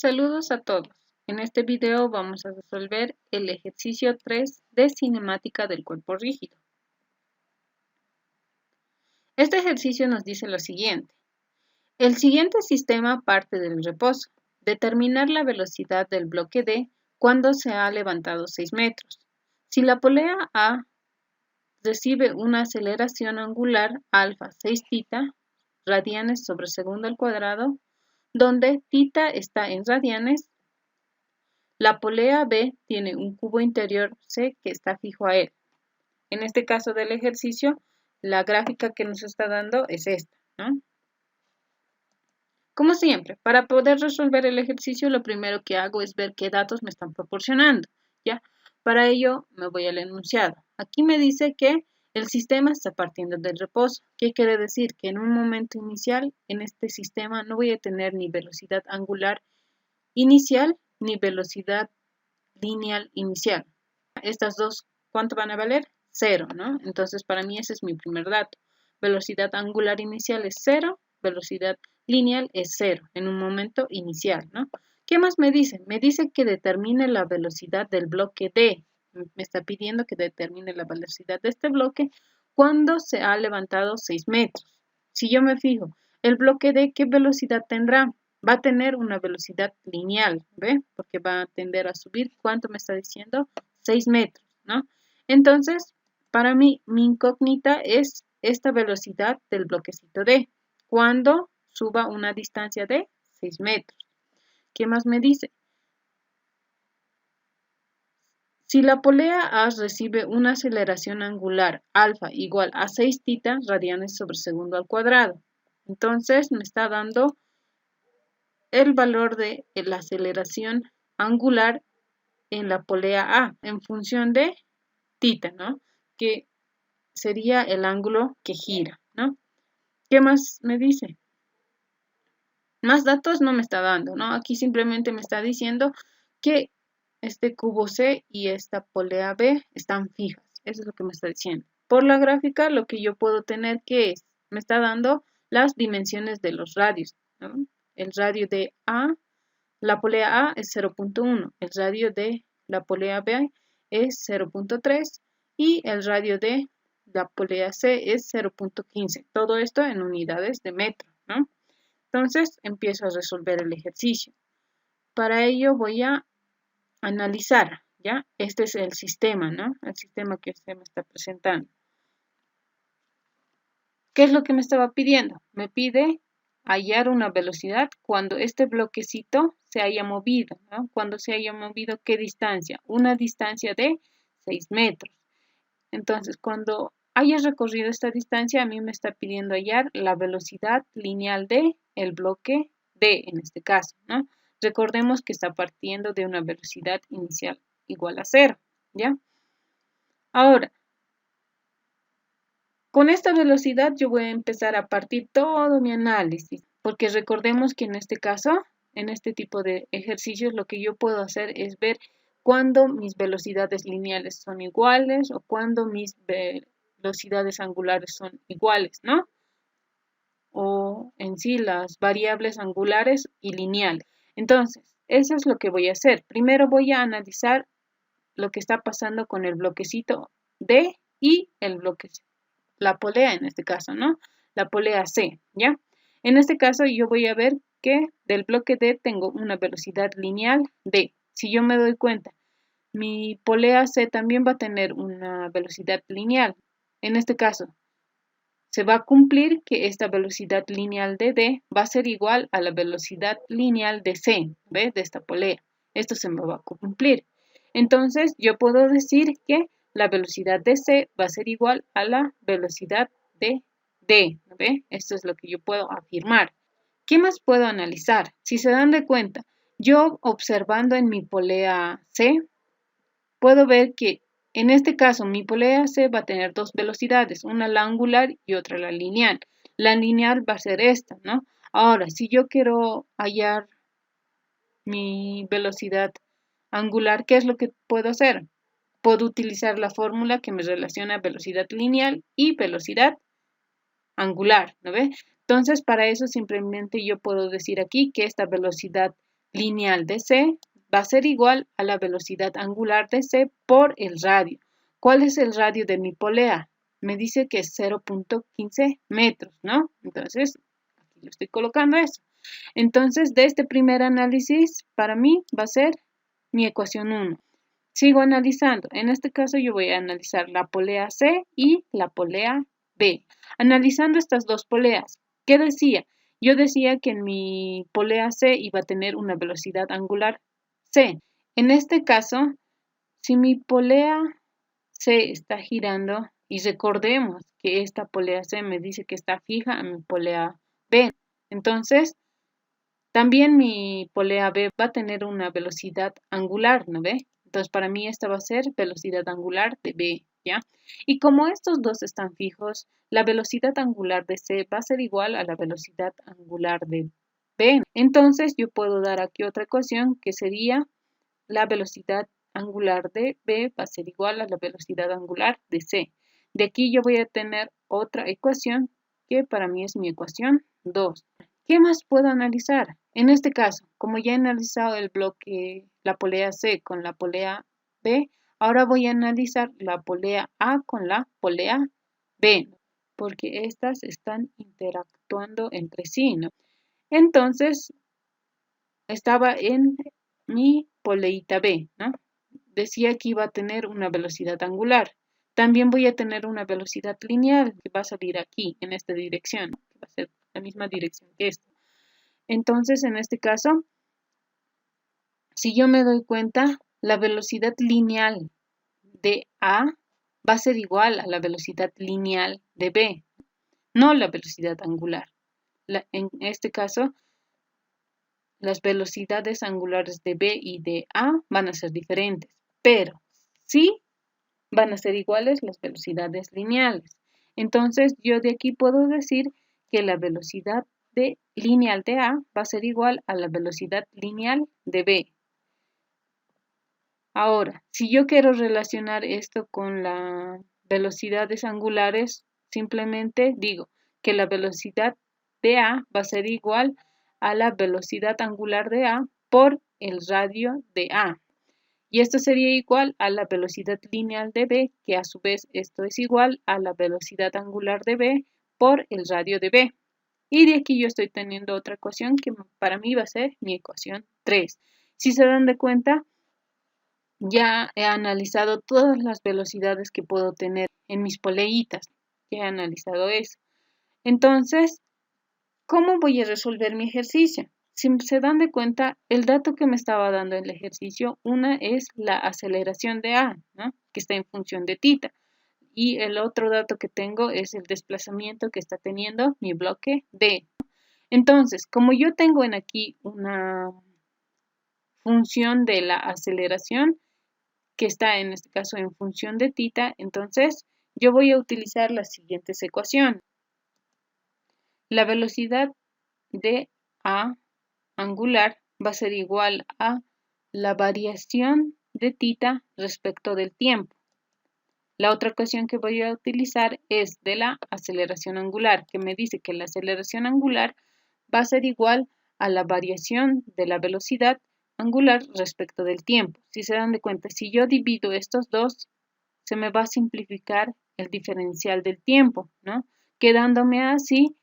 Saludos a todos. En este video vamos a resolver el ejercicio 3 de cinemática del cuerpo rígido. Este ejercicio nos dice lo siguiente. El siguiente sistema parte del reposo. Determinar la velocidad del bloque D cuando se ha levantado 6 metros. Si la polea A recibe una aceleración angular alfa 6 θ radianes sobre segundo al cuadrado, donde θ está en radianes, la polea B tiene un cubo interior C que está fijo a él. En este caso del ejercicio, la gráfica que nos está dando es esta, ¿no? Como siempre, para poder resolver el ejercicio, lo primero que hago es ver qué datos me están proporcionando, ¿ya? Para ello, me voy al enunciado. Aquí me dice que el sistema está partiendo del reposo. ¿Qué quiere decir? Que en un momento inicial, en este sistema, no voy a tener ni velocidad angular inicial ni velocidad lineal inicial. Estas dos, ¿cuánto van a valer? 0, ¿no? Entonces, para mí ese es mi primer dato. Velocidad angular inicial es 0, velocidad lineal es 0 en un momento inicial, ¿no? ¿Qué más me dice? Me dice que determine la velocidad del bloque D. Me está pidiendo que determine la velocidad de este bloque cuando se ha levantado 6 metros. Si yo me fijo, el bloque D, ¿qué velocidad tendrá? Va a tener una velocidad lineal, ¿ve? Porque va a tender a subir. ¿Cuánto me está diciendo? 6 metros, ¿no? Entonces, para mí, mi incógnita es esta velocidad del bloquecito D, cuando suba una distancia de 6 metros. ¿Qué más me dice? Si la polea A recibe una aceleración angular alfa igual a 6 θ radianes sobre segundo al cuadrado, entonces me está dando el valor de la aceleración angular en la polea A en función de θ, ¿no? Que sería el ángulo que gira, ¿no? ¿Qué más me dice? Más datos no me está dando, ¿no? Aquí simplemente me está diciendo que este cubo C y esta polea B están fijas. Eso es lo que me está diciendo. Por la gráfica, lo que yo puedo tener que es, me está dando las dimensiones de los radios, ¿no? El radio de A, la polea A es 0.1, el radio de la polea B es 0.3 y el radio de la polea C es 0.15. Todo esto en unidades de metro, ¿no? Entonces empiezo a resolver el ejercicio. Para ello voy a analizar, ¿ya? Este es el sistema, ¿no? El sistema que se me está presentando. ¿Qué es lo que me estaba pidiendo? Me pide hallar una velocidad cuando este bloquecito se haya movido, ¿no? Cuando se haya movido, ¿qué distancia? Una distancia de 6 metros. Entonces, cuando haya recorrido esta distancia, a mí me está pidiendo hallar la velocidad lineal de el bloque D, en este caso, ¿no? Recordemos que está partiendo de una velocidad inicial igual a 0, ¿ya? Ahora, con esta velocidad yo voy a empezar a partir todo mi análisis, porque recordemos que en este caso, en este tipo de ejercicios, lo que yo puedo hacer es ver cuándo mis velocidades lineales son iguales o cuándo mis velocidades angulares son iguales, ¿no? O en sí las variables angulares y lineales. Entonces, eso es lo que voy a hacer. Primero voy a analizar lo que está pasando con el bloquecito D y el bloquecito, la polea en este caso, ¿no? La polea C, ¿ya? En este caso yo voy a ver que del bloque D tengo una velocidad lineal D. Si yo me doy cuenta, mi polea C también va a tener una velocidad lineal. En este caso, se va a cumplir que esta velocidad lineal de D va a ser igual a la velocidad lineal de C, ¿ves? De esta polea. Esto se me va a cumplir. Entonces, yo puedo decir que la velocidad de C va a ser igual a la velocidad de D, ¿ves? Esto es lo que yo puedo afirmar. ¿Qué más puedo analizar? Si se dan de cuenta, yo observando en mi polea C, puedo ver que en este caso mi polea C va a tener dos velocidades, una la angular y otra la lineal. La lineal va a ser esta, ¿no? Ahora, si yo quiero hallar mi velocidad angular, ¿qué es lo que puedo hacer? Puedo utilizar la fórmula que me relaciona velocidad lineal y velocidad angular, ¿no ve? Entonces, para eso simplemente yo puedo decir aquí que esta velocidad lineal de C va a ser igual a la velocidad angular de C por el radio. ¿Cuál es el radio de mi polea? Me dice que es 0.15 metros, ¿no? Entonces, aquí lo estoy colocando eso. Entonces, de este primer análisis, para mí va a ser mi ecuación 1. Sigo analizando. En este caso, yo voy a analizar la polea C y la polea B. Analizando estas dos poleas, ¿qué decía? Yo decía que en mi polea C iba a tener una velocidad angular C. En este caso, si mi polea C está girando, y recordemos que esta polea C me dice que está fija a mi polea B, entonces también mi polea B va a tener una velocidad angular, ¿no ve? Entonces para mí esta va a ser velocidad angular de B, ¿ya? Y como estos dos están fijos, la velocidad angular de C va a ser igual a la velocidad angular de B. Entonces yo puedo dar aquí otra ecuación que sería la velocidad angular de B va a ser igual a la velocidad angular de C. De aquí yo voy a tener otra ecuación que para mí es mi ecuación 2. ¿Qué más puedo analizar? En este caso, como ya he analizado el bloque, la polea C con la polea B, ahora voy a analizar la polea A con la polea B, porque estas están interactuando entre sí, ¿no? Entonces, estaba en mi poleita B, ¿no? Decía que iba a tener una velocidad angular. También voy a tener una velocidad lineal que va a salir aquí, en esta dirección, que va a ser la misma dirección que esta. Entonces, en este caso, si yo me doy cuenta, la velocidad lineal de A va a ser igual a la velocidad lineal de B, no la velocidad angular. En este caso, las velocidades angulares de B y de A van a ser diferentes, pero sí van a ser iguales las velocidades lineales. Entonces, yo de aquí puedo decir que la velocidad lineal de A va a ser igual a la velocidad lineal de B. Ahora, si yo quiero relacionar esto con las velocidades angulares, simplemente digo que la velocidad de A va a ser igual a la velocidad angular de A por el radio de A. Y esto sería igual a la velocidad lineal de B, que a su vez esto es igual a la velocidad angular de B por el radio de B. Y de aquí yo estoy teniendo otra ecuación que para mí va a ser mi ecuación 3. Si se dan de cuenta, ya he analizado todas las velocidades que puedo tener en mis poleitas. Ya he analizado eso. Entonces, ¿cómo voy a resolver mi ejercicio? Si se dan de cuenta, el dato que me estaba dando el ejercicio, una es la aceleración de A, ¿no? Que está en función de θ. Y el otro dato que tengo es el desplazamiento que está teniendo mi bloque D. Entonces, como yo tengo en aquí una función de la aceleración, que está en este caso en función de θ, entonces yo voy a utilizar las siguientes ecuaciones. La velocidad de A angular va a ser igual a la variación de θ respecto del tiempo. La otra ecuación que voy a utilizar es de la aceleración angular, que me dice que la aceleración angular va a ser igual a la variación de la velocidad angular respecto del tiempo. Si se dan de cuenta, si yo divido estos dos, se me va a simplificar el diferencial del tiempo, ¿no? Quedándome así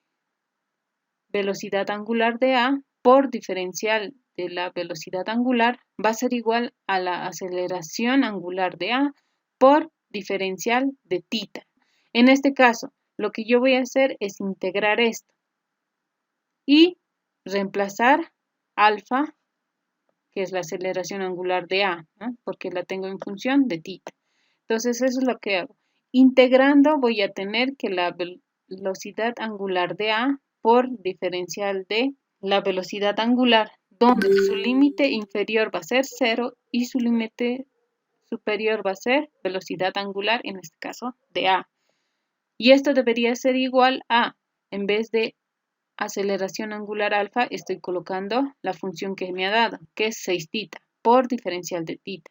velocidad angular de A por diferencial de la velocidad angular va a ser igual a la aceleración angular de A por diferencial de θ. En este caso, lo que yo voy a hacer es integrar esto y reemplazar alfa, que es la aceleración angular de A, ¿no? Porque la tengo en función de θ. Entonces, eso es lo que hago. Integrando voy a tener que la velocidad angular de A por diferencial de la velocidad angular, donde su límite inferior va a ser 0 y su límite superior va a ser velocidad angular, en este caso, de A. Y esto debería ser igual a, en vez de aceleración angular alfa, estoy colocando la función que me ha dado, que es 6θ, por diferencial de θ.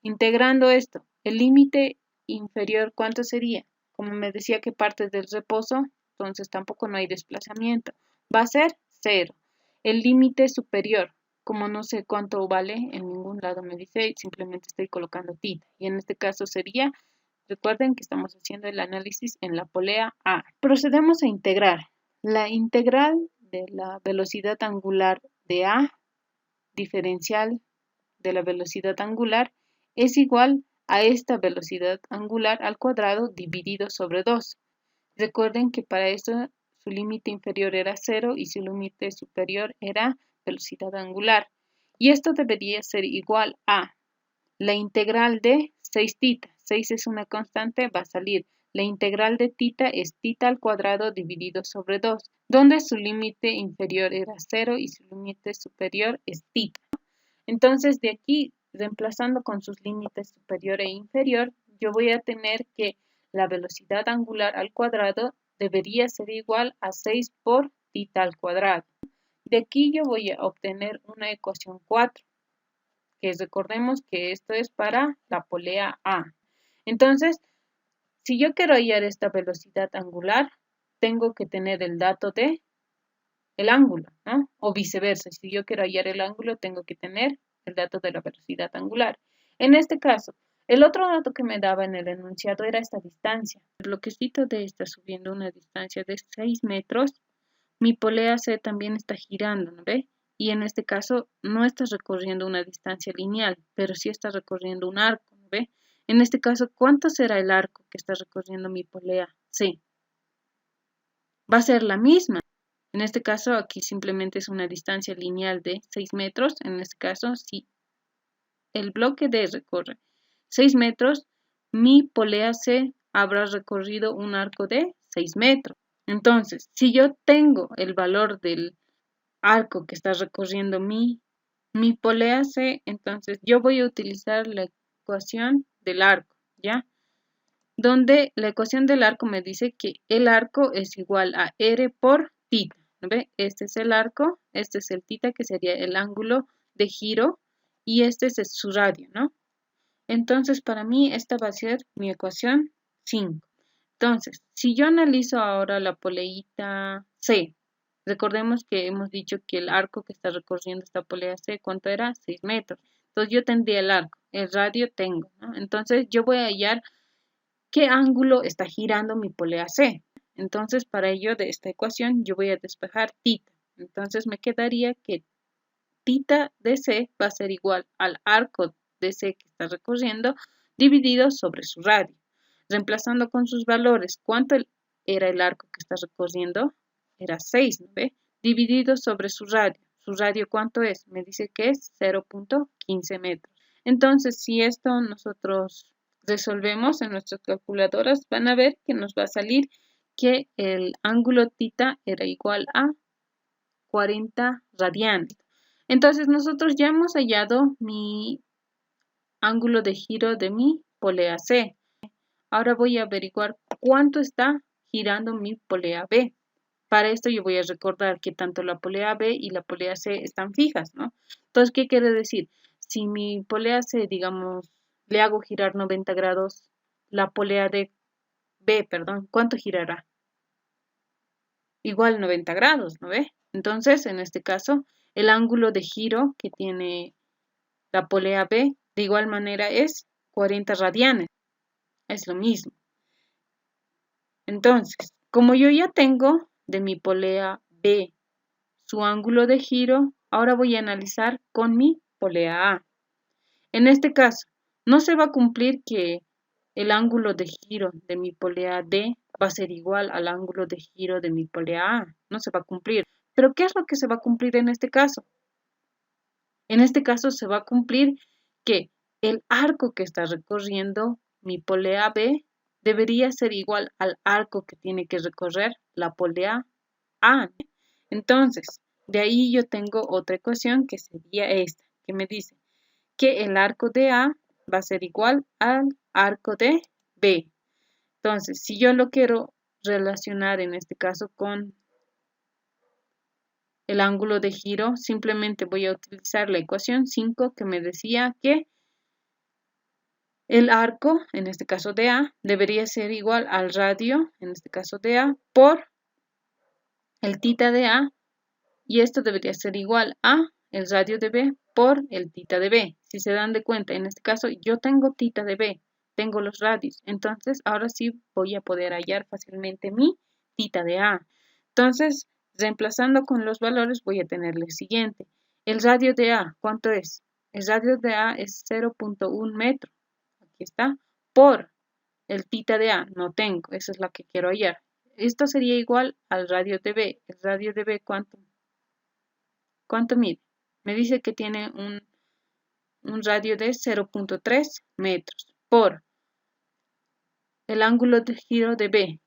Integrando esto, el límite inferior, ¿cuánto sería? Como me decía que parte del reposo, entonces tampoco no hay desplazamiento. Va a ser 0. El límite superior, como no sé cuánto vale, en ningún lado me dice, simplemente estoy colocando tita. Y en este caso sería, recuerden que estamos haciendo el análisis en la polea A. Procedemos a integrar. La integral de la velocidad angular de A diferencial de la velocidad angular es igual a esta velocidad angular al cuadrado dividido sobre 2. Recuerden que para esto su límite inferior era 0 y su límite superior era velocidad angular. Y esto debería ser igual a la integral de 6 tita. 6 es una constante, va a salir. La integral de tita es tita al cuadrado dividido sobre 2, donde su límite inferior era 0 y su límite superior es tita. Entonces, de aquí, reemplazando con sus límites superior e inferior, yo voy a tener que la velocidad angular al cuadrado debería ser igual a 6 por tita al cuadrado. De aquí yo voy a obtener una ecuación 4, que recordemos que esto es para la polea A. Entonces, si yo quiero hallar esta velocidad angular, tengo que tener el dato de el ángulo, ¿no? O viceversa, si yo quiero hallar el ángulo, tengo que tener el dato de la velocidad angular. En este caso, el otro dato que me daba en el enunciado era esta distancia. El bloquecito D está subiendo una distancia de 6 metros. Mi polea C también está girando, ¿no ve? Y en este caso no está recorriendo una distancia lineal, pero sí está recorriendo un arco, ¿no ve? En este caso, ¿cuánto será el arco que está recorriendo mi polea C? Va a ser la misma. En este caso, aquí simplemente es una distancia lineal de 6 metros. En este caso, si el bloque D recorre 6 metros, mi polea C habrá recorrido un arco de 6 metros. Entonces, si yo tengo el valor del arco que está recorriendo mi polea C, entonces yo voy a utilizar la ecuación del arco, ¿ya? Donde la ecuación del arco me dice que el arco es igual a R por tita. ¿Ve? Este es el arco, este es el tita, que sería el ángulo de giro, y este es su radio, ¿no? Entonces, para mí, esta va a ser mi ecuación 5. Entonces, si yo analizo ahora la poleita C, recordemos que hemos dicho que el arco que está recorriendo esta polea C, ¿cuánto era? 6 metros. Entonces, yo tendría el arco, el radio tengo, ¿no? Entonces, yo voy a hallar qué ángulo está girando mi polea C. Entonces, para ello de esta ecuación, yo voy a despejar tita. Entonces, me quedaría que tita de C va a ser igual al arco de C que está recorriendo dividido sobre su radio. Reemplazando con sus valores, ¿cuánto era el arco que está recorriendo? Era 6, ¿no ve? Dividido sobre su radio. ¿Su radio cuánto es? Me dice que es 0.15 metros. Entonces, si esto nosotros resolvemos en nuestras calculadoras, van a ver que nos va a salir que el ángulo tita era igual a 40 radianes. Entonces nosotros ya hemos hallado mi ángulo de giro de mi polea C. Ahora voy a averiguar cuánto está girando mi polea B. Para esto yo voy a recordar que tanto la polea B y la polea C están fijas, ¿no? Entonces, ¿qué quiere decir? Si mi polea C, digamos, le hago girar 90 grados, la polea B, perdón, ¿cuánto girará? Igual 90 grados, ¿no ve? Entonces, en este caso, el ángulo de giro que tiene la polea B, de igual manera es 40 radianes. Es lo mismo. Entonces, como yo ya tengo de mi polea B su ángulo de giro, ahora voy a analizar con mi polea A. En este caso, no se va a cumplir que el ángulo de giro de mi polea D va a ser igual al ángulo de giro de mi polea A. No se va a cumplir. Pero ¿qué es lo que se va a cumplir en este caso? En este caso se va a cumplir que el arco que está recorriendo mi polea B debería ser igual al arco que tiene que recorrer la polea A. Entonces, de ahí yo tengo otra ecuación que sería esta, que me dice que el arco de A va a ser igual al arco de B. Entonces, si yo lo quiero relacionar en este caso con el ángulo de giro, simplemente voy a utilizar la ecuación 5 que me decía que el arco, en este caso de A, debería ser igual al radio, en este caso de A, por el tita de A, y esto debería ser igual a el radio de B por el tita de B. Si se dan de cuenta, en este caso yo tengo tita de B, tengo los radios. Entonces, ahora sí voy a poder hallar fácilmente mi tita de A. Entonces, reemplazando con los valores, voy a tener lo siguiente. El radio de A, ¿cuánto es? El radio de A es 0.1 metro. Aquí está. Por el tita de A, no tengo. Esa es la que quiero hallar. Esto sería igual al radio de B. El radio de B, ¿cuánto mide? Me dice que tiene un radio de 0.3 metros por el ángulo de giro de B,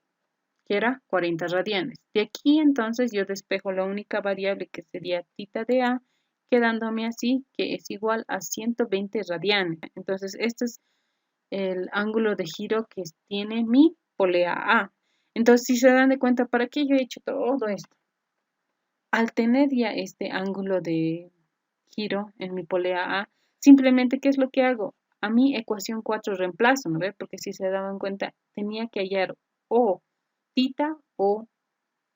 que era 40 radianes. De aquí entonces yo despejo la única variable que sería tita de A, quedándome así que es igual a 120 radianes. Entonces este es el ángulo de giro que tiene mi polea A. Entonces si se dan de cuenta, ¿para qué yo he hecho todo esto? Al tener ya este ángulo de giro en mi polea A, simplemente, ¿qué es lo que hago? A mi ecuación 4 reemplazo, ¿no ve? Porque si se daban cuenta, tenía que hallar o tita o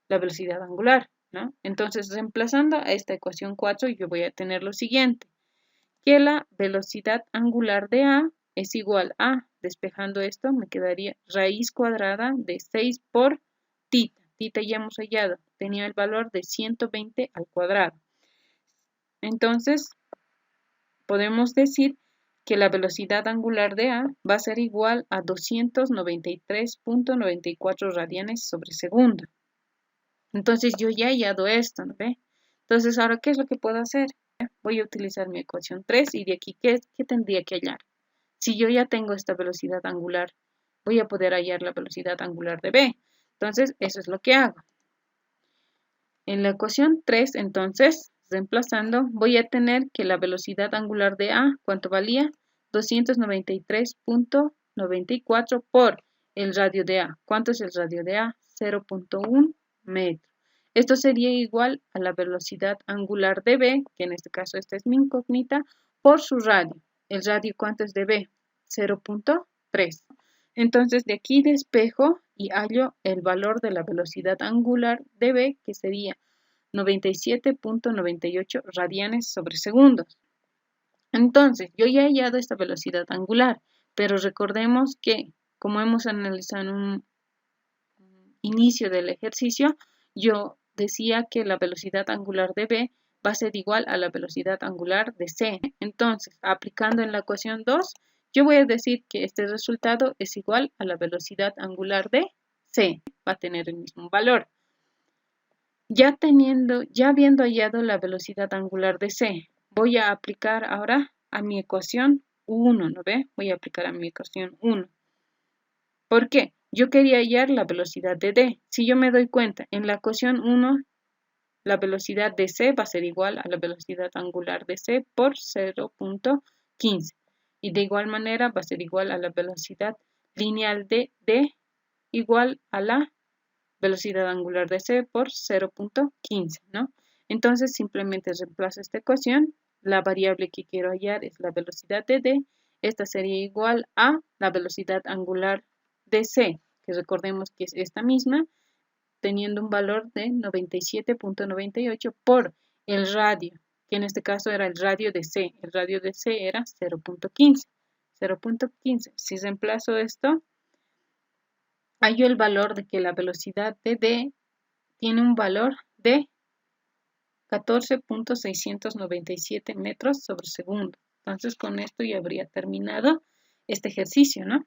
la velocidad angular, ¿no? Entonces, reemplazando a esta ecuación 4, yo voy a tener lo siguiente, que la velocidad angular de A es igual a, despejando esto, me quedaría raíz cuadrada de 6 por tita. Tita ya hemos hallado, tenía el valor de 120 al cuadrado. Entonces, podemos decir que la velocidad angular de A va a ser igual a 293.94 radianes sobre segundo. Entonces, yo ya he hallado esto, ¿no ve? Entonces, ahora, ¿qué es lo que puedo hacer? Voy a utilizar mi ecuación 3 y de aquí, ¿qué tendría que hallar? Si yo ya tengo esta velocidad angular, voy a poder hallar la velocidad angular de B. Entonces, eso es lo que hago. En la ecuación 3, entonces, reemplazando, voy a tener que la velocidad angular de A, ¿cuánto valía? 293.94 por el radio de A. ¿Cuánto es el radio de A? 0.1 metro. Esto sería igual a la velocidad angular de B, que en este caso esta es mi incógnita, por su radio. ¿El radio cuánto es de B? 0.3. Entonces de aquí despejo y hallo el valor de la velocidad angular de B, que sería 97.98 radianes sobre segundos. Entonces, yo ya he hallado esta velocidad angular, pero recordemos que, como hemos analizado en un inicio del ejercicio, yo decía que la velocidad angular de B va a ser igual a la velocidad angular de C. Entonces, aplicando en la ecuación 2, yo voy a decir que este resultado es igual a la velocidad angular de C. Va a tener el mismo valor. Ya habiendo hallado la velocidad angular de C, voy a aplicar ahora a mi ecuación 1, ¿no ve? Voy a aplicar a mi ecuación 1. ¿Por qué? Yo quería hallar la velocidad de D. Si yo me doy cuenta, en la ecuación 1, la velocidad de C va a ser igual a la velocidad angular de C por 0.15. Y de igual manera va a ser igual a la velocidad lineal de D igual a la velocidad angular de C por 0.15, ¿no? Entonces simplemente reemplazo esta ecuación, la variable que quiero hallar es la velocidad de D, esta sería igual a la velocidad angular de C, que recordemos que es esta misma, teniendo un valor de 97.98 por el radio, que en este caso era el radio de C, el radio de C era 0.15, 0.15, si reemplazo esto, hallo el valor de que la velocidad de D tiene un valor de 14.697 metros sobre segundo. Entonces con esto ya habría terminado este ejercicio, ¿no?